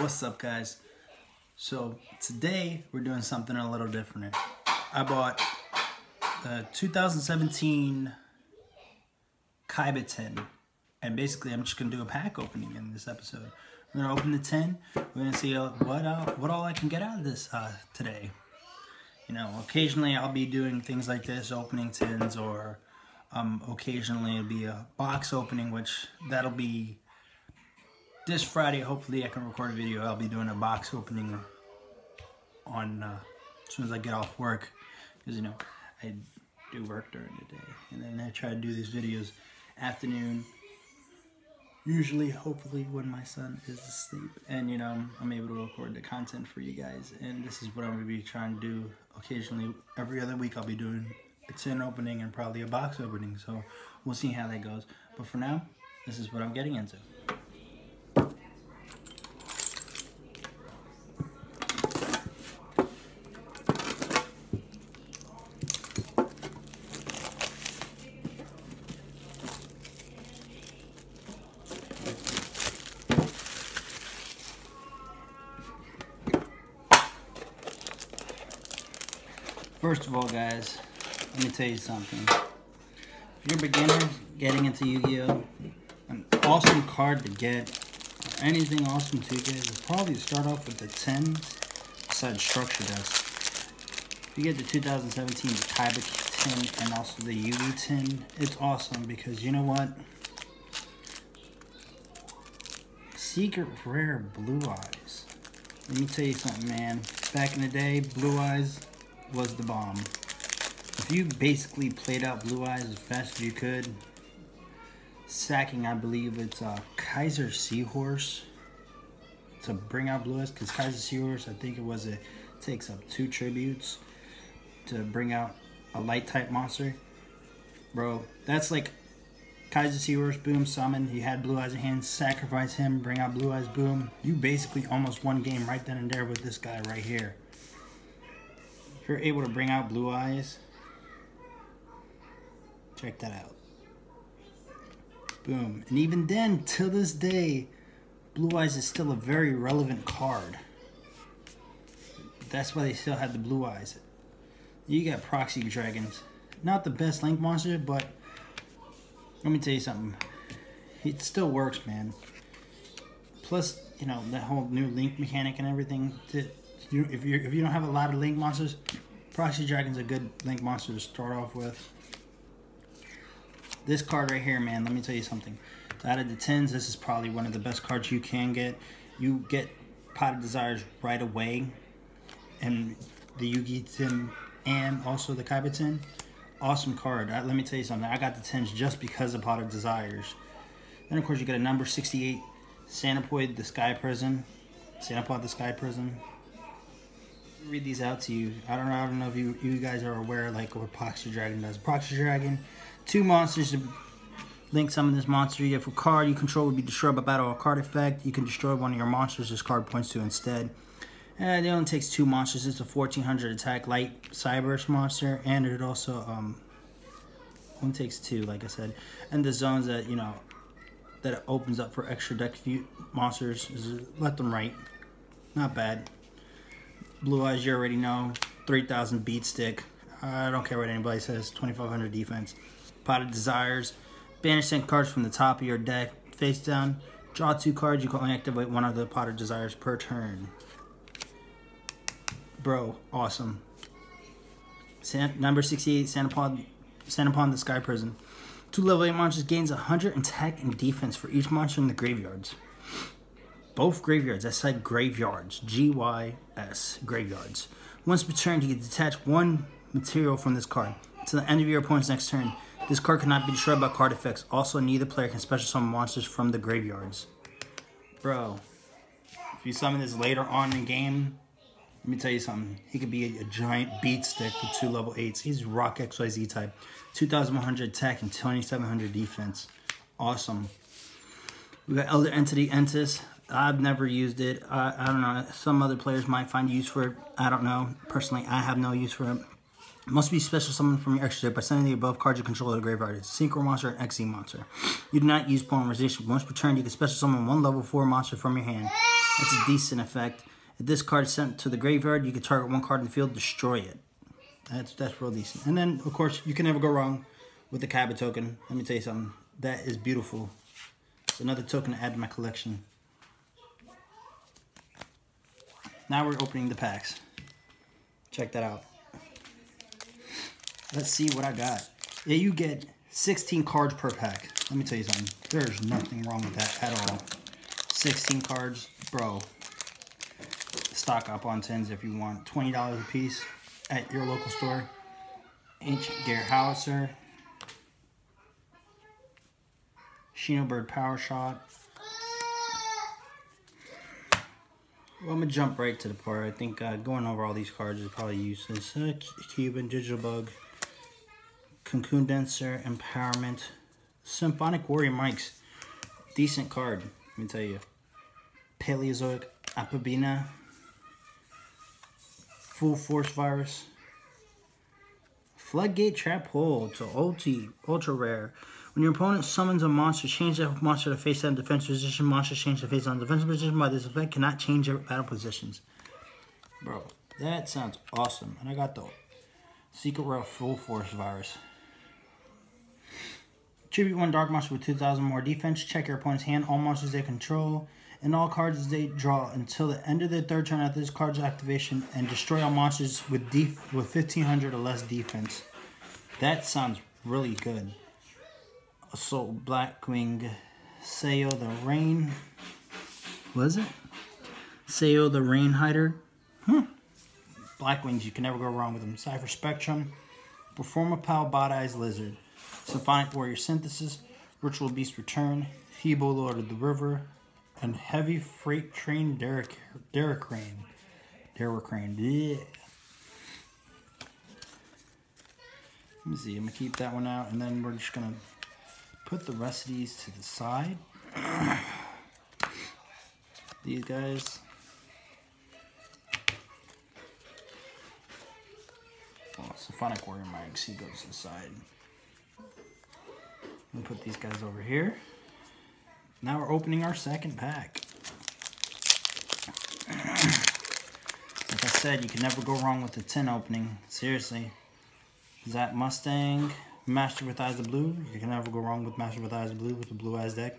What's up, guys? So today we're doing something a little different. I bought the 2017 Kaiba tin, and basically I'm just gonna do a pack opening in this episode. We're gonna open the tin. We're gonna see what all I can get out of this today. You know, occasionally I'll be doing things like this, opening tins, or occasionally it'll be a box opening, which that'll be this Friday. Hopefully I can record a video. I'll be doing a box opening on as soon as I get off work, because you know I do work during the day, and then I try to do these videos afternoon, usually hopefully when my son is asleep, and you know I'm able to record the content for you guys. And this is what I'm going to be trying to do occasionally. Every other week I'll be doing a tin opening and probably a box opening, so we'll see how that goes. But for now, this is what I'm getting into. First of all, guys, let me tell you something. If you're a beginner getting into Yu-Gi-Oh!, an awesome card to get, or anything awesome to get, is probably to start off with the 10 besides Structure Dust. If you get the 2017 Kaiba tin and also the Yu-Gi tin, it's awesome because you know what? Secret Rare Blue Eyes. Let me tell you something, man. Back in the day, Blue Eyes was the bomb. If you basically played out Blue Eyes as fast as you could, sacking, I believe it's Kaiser Seahorse to bring out Blue Eyes, because Kaiser Seahorse, I think it takes up 2 tributes to bring out a light type monster. Bro, that's like Kaiser Seahorse, boom, summon, you had Blue Eyes in hand, sacrifice him, bring out Blue Eyes, boom. You basically almost won game right then and there with this guy right here. If you're able to bring out Blue Eyes, check that out. Boom. And even then, till this day, Blue Eyes is still a very relevant card. That's why they still have the Blue Eyes. You got Proxy Dragons. Not the best Link monster, but let me tell you something. It still works, man. Plus, you know, that whole new Link mechanic and everything. If you don't have a lot of Link monsters, Proxy Dragon's a good Link monster to start off with. This card right here, man, let me tell you something. Out of the tins, this is probably one of the best cards you can get. You get Pot of Desires right away, and the Yu-Gi tin and also the Kaiba tin. Awesome card. Let me tell you something. I got the tins just because of Pot of Desires. Then of course you get a number 68 Sanapoid the Sky Prison. Sanapod the Sky Prison. Read these out to you. I don't know if you guys are aware like what Proxy Dragon does. Proxy Dragon, 2 monsters to link summon this monster. If a card you control would be destroyed by battle or card effect, you can destroy one of your monsters this card points to instead. And it only takes 2 monsters. It's a 1400 attack light Cyberse monster, and it also only takes 2, like I said. And the zones that you know that it opens up for extra deck monsters is left and right. Not bad. Blue Eyes, you already know. 3000 beat stick. I don't care what anybody says. 2500 defense. Pot of Desires. Banish 10 cards from the top of your deck face down. Draw 2 cards. You can only activate one of the Pot of Desires per turn. Bro, awesome. Number 68, Sanapon the Sky Prison. 2 level 8 monsters gains 100 attack and defense for each monster in the graveyards. Both graveyards. I said graveyards. G-Y-S. Graveyards. Once per turn, you can detach 1 material from this card. To the end of your opponent's next turn. This card cannot be destroyed by card effects. Also, neither player can special summon monsters from the graveyards. Bro, if you summon this later on in the game, let me tell you something. He could be a giant beat stick with 2 level 8s. He's Rock XYZ type. 2100 attack and 2700 defense. Awesome. We got Elder Entity Entis. I've never used it. I don't know. Some other players might find use for it. I don't know. Personally, I have no use for it. Must be special summoned from your extra deck by sending the above card you control to the graveyard. It's a Synchro monster and XE monster. You do not use polymerization. Once per turn, you can special summon 1 level 4 monster from your hand. That's a decent effect. If this card is sent to the graveyard, you can target one card in the field, destroy it. That's real decent. And then, of course, you can never go wrong with the Cabot token. Let me tell you something. That is beautiful. It's another token to add to my collection. Now we're opening the packs. Check that out. Let's see what I got. Yeah, you get 16 cards per pack. Let me tell you something. There's nothing wrong with that at all. 16 cards, bro. Stock up on 10s if you want. $20 a piece at your local store. Ancient Gear Howitzer. Shinobird Power Shot. Well, I'm going to jump right to the part. I think going over all these cards is probably useless. Cuban, Digital Bug, Cocoon Dancer, Empowerment, Symphonic Warrior Mics. Decent card, let me tell you. Paleozoic Apabina, Full Force Virus, Floodgate Trap Hole to Ultra Rare. When your opponent summons a monster, change that monster to face down defense position. Monsters change to face down defensive position by this effect cannot change their battle positions. Bro, that sounds awesome. And I got the Secret Rare Full Force Virus. Tribute one dark monster with 2,000 more defense. Check your opponent's hand. All monsters they control and all cards they draw until the end of their third turn after this card's activation, and destroy all monsters with 1,500 or less defense. That sounds really good. Assault Blackwing, Sayo the Rain. Was it? Sayo the Rain Hider. Blackwings, you can never go wrong with them. Cypher Spectrum, Performapal Bot Eyes Lizard, Symphonic Warrior Synthesis, Ritual Beast Return, Hebo Lord of the River, and Heavy Freight Train Derricrane. Yeah. Let me see, I'm going to keep that one out, and then we're just going to put the rest of these to the side. These guys. Oh, Symphonic Warrior Mics, he goes to the side. I'm gonna put these guys over here. Now we're opening our second pack. Like I said, you can never go wrong with the 10 opening. Seriously. Zap Mustang, Master with Eyes of Blue. You can never go wrong with Master with Eyes of Blue with the Blue Eyes deck.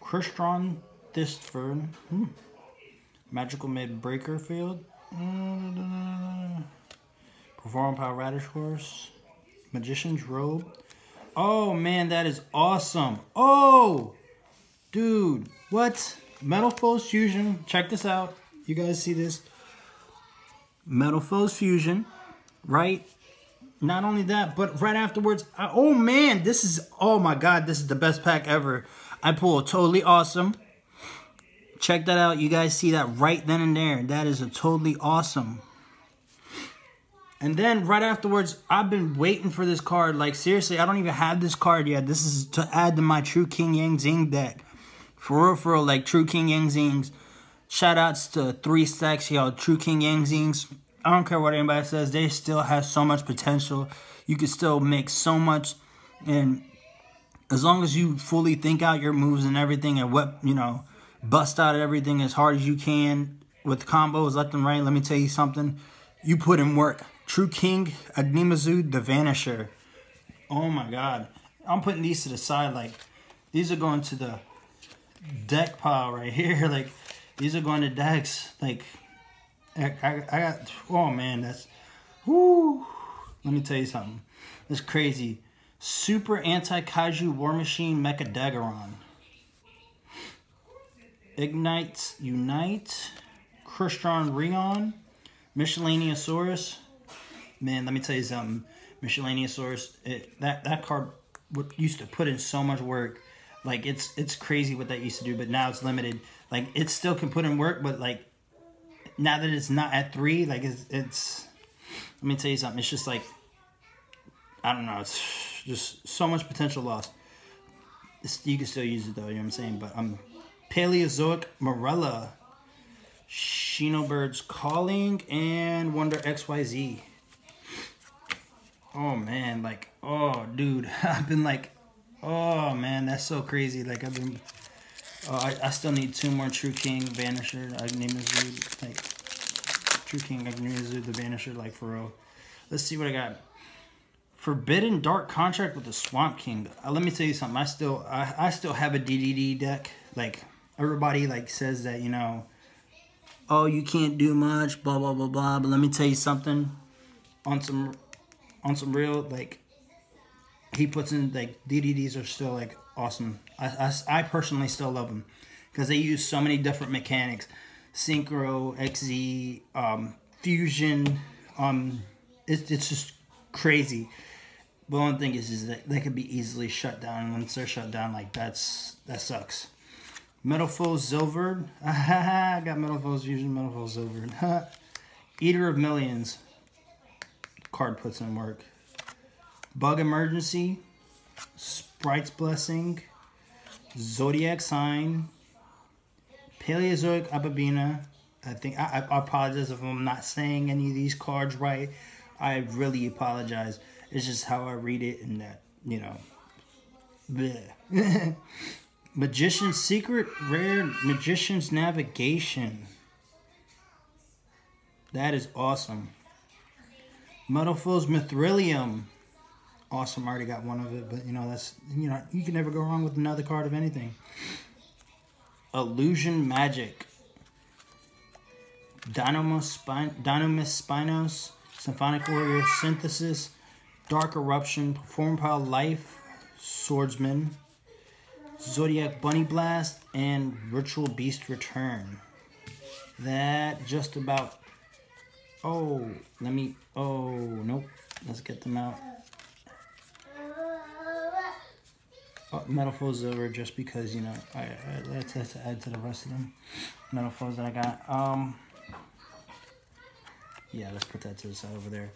Crystron Thistford. Magical Mid Breaker Field. Perform Power Radish Horse. Magician's Robe. Oh man, that is awesome. Oh, dude, what? Metal Foes Fusion. Check this out. You guys see this? Metal Foes Fusion, right? Not only that, but right afterwards, oh man, this is, oh my god, this is the best pack ever. I pulled Totally Awesome. Check that out. You guys see that right then and there. That is a Totally Awesome. And then right afterwards, I've been waiting for this card. Like, seriously, I don't even have this card yet. This is to add to my True King Yang Zing deck. For real, like True King Yang Zings. Shout outs to 3 stacks, y'all. True King Yang Zings. I don't care what anybody says. They still have so much potential. You can still make so much. And as long as you fully think out your moves and everything and what, you know, bust out everything as hard as you can with combos left and right, let me tell you something. You put in work. True King, Agnimazoo, the Vanisher. Oh my god. I'm putting these to the side. Like, these are going to the deck pile right here. Like, these are going to decks. Like, I got, oh man, that's, whoo. Let me tell you something. It's crazy. Super Anti-Kaiju War Machine Mecha Daggeron. Ignite, Unite. Crystron Rion. Miscellaneousaurus. Man, let me tell you something. Miscellaneousaurus, that card used to put in so much work. Like, it's crazy what that used to do, but now it's limited. Like, it still can put in work, but like, now that it's not at 3, like it's let me tell you something. It's just like, I don't know. It's just so much potential lost. You can still use it though. You know what I'm saying? But Paleozoic Morella, Shinobird's Calling, and Wonder XYZ. Oh man, like, oh dude, I've been like, oh man, that's so crazy. Like, I've been I still need 2 more True King Vanisher. Agnimizu, like True King Agnimizu the Vanisher, like for real. Let's see what I got. Forbidden Dark Contract with the Swamp King. Let me tell you something. I still have a DDD deck. Like everybody like says that, you know, oh, you can't do much, blah blah blah blah. But let me tell you something. On some real, like, he puts in, like, DDDs are still like awesome. I personally still love them because they use so many different mechanics. Synchro, XZ, fusion. It's just crazy. The only thing is that they could be easily shut down. And once they're shut down, like, that sucks. Metal Foe Silvered. I got Metal Foe's Fusion, Metal Foe Silvered. Eater of Millions. Card puts in work. Bug Emergency. Sprite's Blessing. Zodiac Sign. Paleozoic Ababina. I think I apologize if I'm not saying any of these cards right. I really apologize. It's just how I read it, and that, you know. Bleh. Magician's Secret, Rare Magician's Navigation. That is awesome. Metal Foe's Mithrilium. Awesome, I already got one of it, but you know, that's, you know, you can never go wrong with another card of anything. Illusion Magic. Dynamis Spinos. Symphonic Warrior Synthesis. Dark Eruption. Perform Pile Life. Swordsman. Zodiac Bunny Blast. And Ritual Beast Return. That just about... Oh, let me... Oh, nope. Let's get them out. Oh, Metal Foes over just because, you know, I let's have to add to the rest of them. Metal Foes that I got. Yeah, let's put that to the side over there.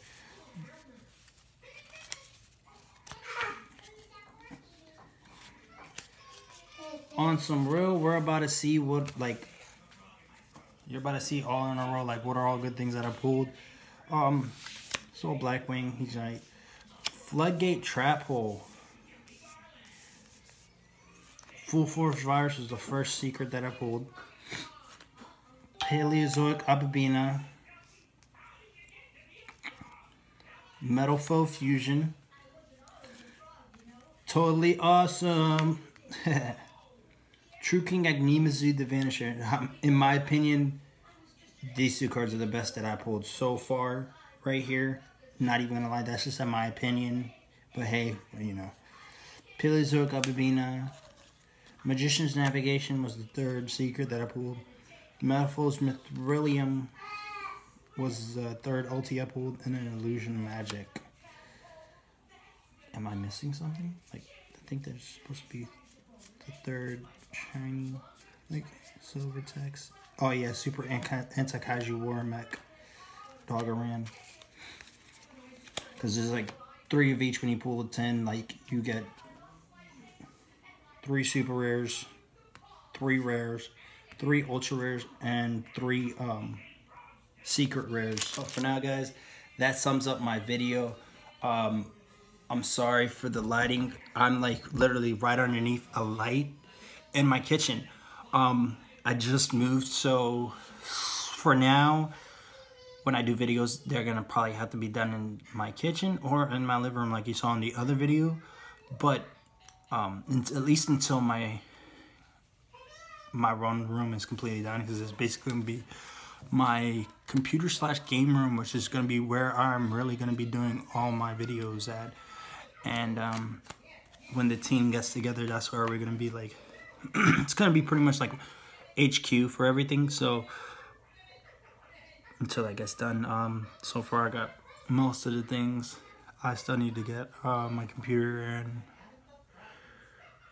On some real, we're about to see what, like, you're about to see all in a row, like, what are all good things that I pulled. Soul Blackwing, he's right. Floodgate Trap Hole. Full Force Virus was the first secret that I pulled. Paleozoic Ababina. Metal Foe Fusion. Totally awesome. True King Agnimizu the Vanisher. In my opinion, these 2 cards are the best that I pulled so far right here. Not even gonna lie, that's just in my opinion. But hey, you know. Paleozoic Ababina. Magician's Navigation was the 3rd secret that I pulled. Metal Foe's Mithrilium was the 3rd ulti I pulled. And then Illusion Magic. Am I missing something? Like, I think there's supposed to be the 3rd shiny, like, silver text. Oh yeah, Super Anti-Kaiju War Mech. Doggeran. Because there's like 3 of each when you pull a 10. Like, you get 3 super rares, 3 rares, 3 ultra rares, and 3 secret rares. So for now, guys, that sums up my video. I'm sorry for the lighting. I'm like literally right underneath a light in my kitchen. I just moved, so for now, when I do videos, they're gonna probably have to be done in my kitchen or in my living room like you saw in the other video. But at least until my run room is completely done, because it's basically going to be my computer / game room, which is going to be where I'm really going to be doing all my videos at. And when the team gets together, that's where we're going to be, like, it's going to be pretty much like HQ for everything. So until that gets done, so far I got most of the things. I still need to get my computer and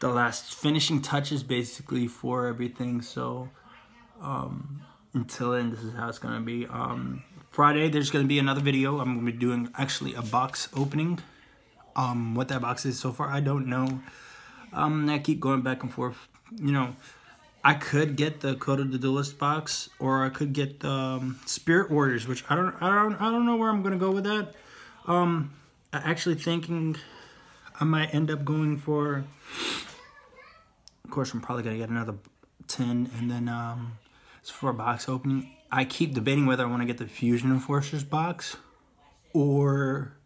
the last finishing touches basically for everything. So until then, this is how it's gonna be. Friday there's gonna be another video. I'm gonna be doing actually a box opening. What that box is so far, I don't know. I keep going back and forth. You know, I could get the Code of the Duelist box, or I could get the Spirit Warriors, which I don't know where I'm gonna go with that. I'm actually thinking I might end up going for. Of course, I'm probably gonna get another tin, and then it's for a box opening. I keep debating whether I want to get the Fusion Enforcers box or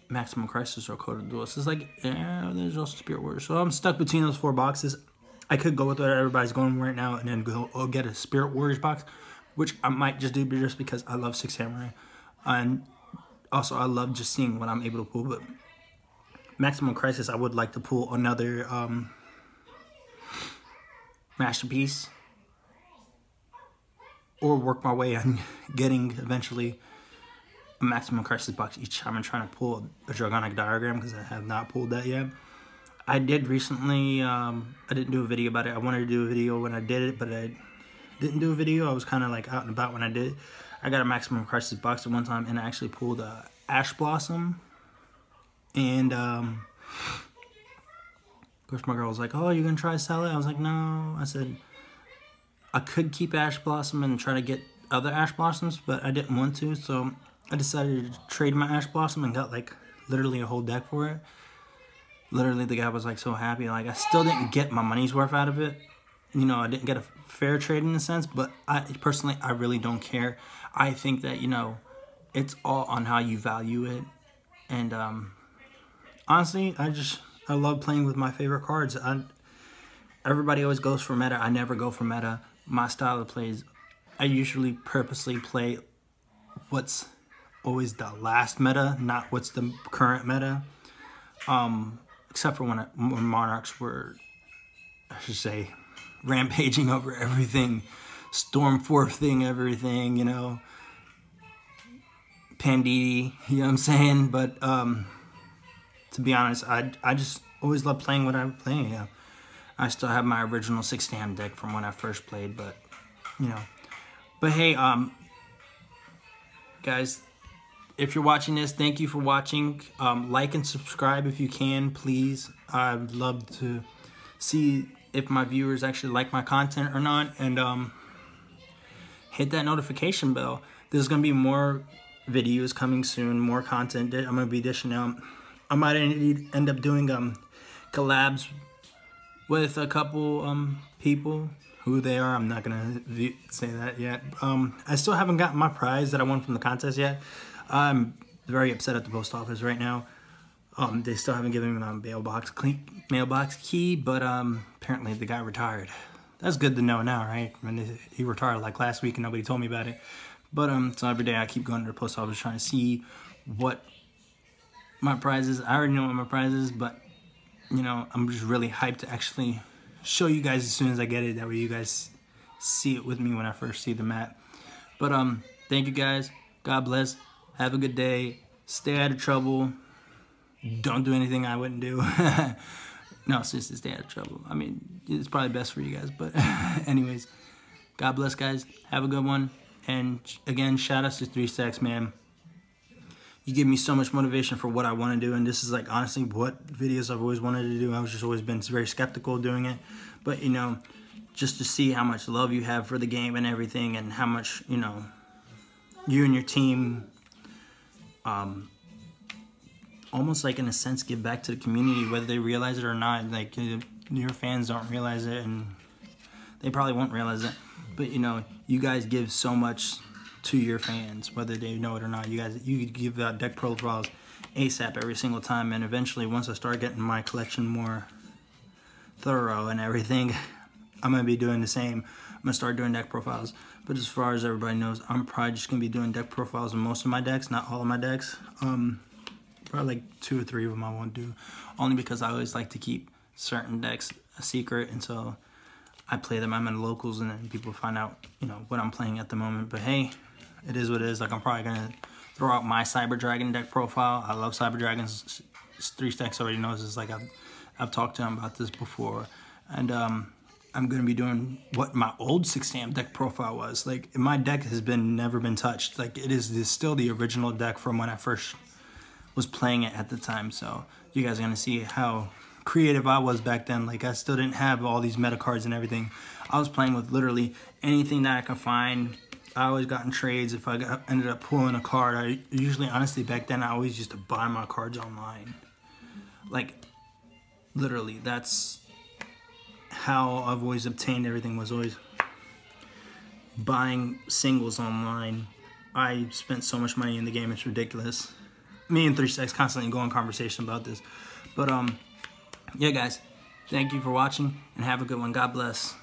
Maximum Crisis or Code of Duels. It's like, yeah, there's also Spirit Warriors. So I'm stuck between those 4 boxes. I could go with what everybody's going right now and then go get a Spirit Warriors box, which I might just do just because I love Six Samurai. And also, I love just seeing what I'm able to pull. But Maximum Crisis, I would like to pull another Masterpiece, or work my way on getting eventually a Maximum Crisis box each time I'm trying to pull a Dragonic Diagram, because I have not pulled that yet. I did recently, I didn't do a video about it. I wanted to do a video when I did it, but I didn't do a video. I was kind of like out and about when I did it. I got a Maximum Crisis box at one time, and I actually pulled a Ash Blossom. And, of course, my girl was like, oh, you're going to try to sell it? I was like, no. I said, I could keep Ash Blossom and try to get other Ash Blossoms, but I didn't want to, so I decided to trade my Ash Blossom and got, like, literally a whole deck for it. Literally, the guy was, like, so happy. Like, I still didn't get my money's worth out of it. You know, I didn't get a fair trade in a sense, but I really don't care. I think that, you know, it's all on how you value it. And, honestly, I love playing with my favorite cards. Everybody always goes for meta. I never go for meta. My style of plays, I usually purposely play what's always the last meta, not what's the current meta. Except for when Monarchs were, I should say, rampaging over everything, Stormforthing everything, you know, Panditi, you know what I'm saying? But to be honest, I just always love playing what I'm playing. Yeah. I still have my original 6-stamp deck from when I first played, but, you know. But hey, guys, if you're watching this, thank you for watching. Like and subscribe if you can, please. I'd love to see if my viewers actually like my content or not. And hit that notification bell. There's going to be more videos coming soon, more content I'm going to be dishing out. I might end up doing collabs with a couple people. Who they are, I'm not going to say that yet. I still haven't gotten my prize that I won from the contest yet. I'm very upset at the post office right now. They still haven't given me my mailbox key, but apparently the guy retired. That's good to know now, right? I mean, he retired like last week and nobody told me about it. But so every day I keep going to the post office trying to see what my prize is. I already know what my prize is, but you know, I'm just really hyped to actually show you guys as soon as I get it. That way you guys see it with me when I first see the map. But thank you guys. God bless. Have a good day. Stay out of trouble. Don't do anything I wouldn't do. No, seriously, stay out of trouble. I mean, it's probably best for you guys. But anyways, God bless, guys. Have a good one. And again, shout out to 3 Stacks, man. You give me so much motivation for what I want to do, and this is like honestly what videos I've always wanted to do. I've just always been very skeptical of doing it, but you know, just to see how much love you have for the game and everything, and how much, you know, you and your team almost like in a sense give back to the community, whether they realize it or not. Like your fans don't realize it, and they probably won't realize it, but you know, you guys give so much to your fans, whether they know it or not. You give out deck profiles ASAP every single time, and eventually once I start getting my collection more thorough and everything, I'm going to be doing the same. I'm going to start doing deck profiles. But as far as everybody knows, I'm probably just going to be doing deck profiles on most of my decks, not all of my decks. Probably like 2 or 3 of them I won't do, only because I always like to keep certain decks a secret until I play them. I'm in locals, and then people find out, you know, what I'm playing at the moment. But hey, it is what it is. Like, I'm probably gonna throw out my Cyber Dragon deck profile. I love Cyber Dragons. 3 Stacks already knows this. Like, I've talked to him about this before, and I'm gonna be doing what my old 6-stamp deck profile was. Like, my deck has never been touched. Like, it is still the original deck from when I first was playing it at the time. So you guys are gonna see how creative I was back then. Like, I still didn't have all these meta cards and everything. I was playing with literally anything that I could find. I always got in trades. If I ended up pulling a card, I usually, honestly, back then I always used to buy my cards online. Like, literally, that's how I've always obtained everything was always buying singles online. I spent so much money in the game, it's ridiculous. Me and 3 Stacks constantly go in conversation about this. But yeah guys, thank you for watching and have a good one. God bless.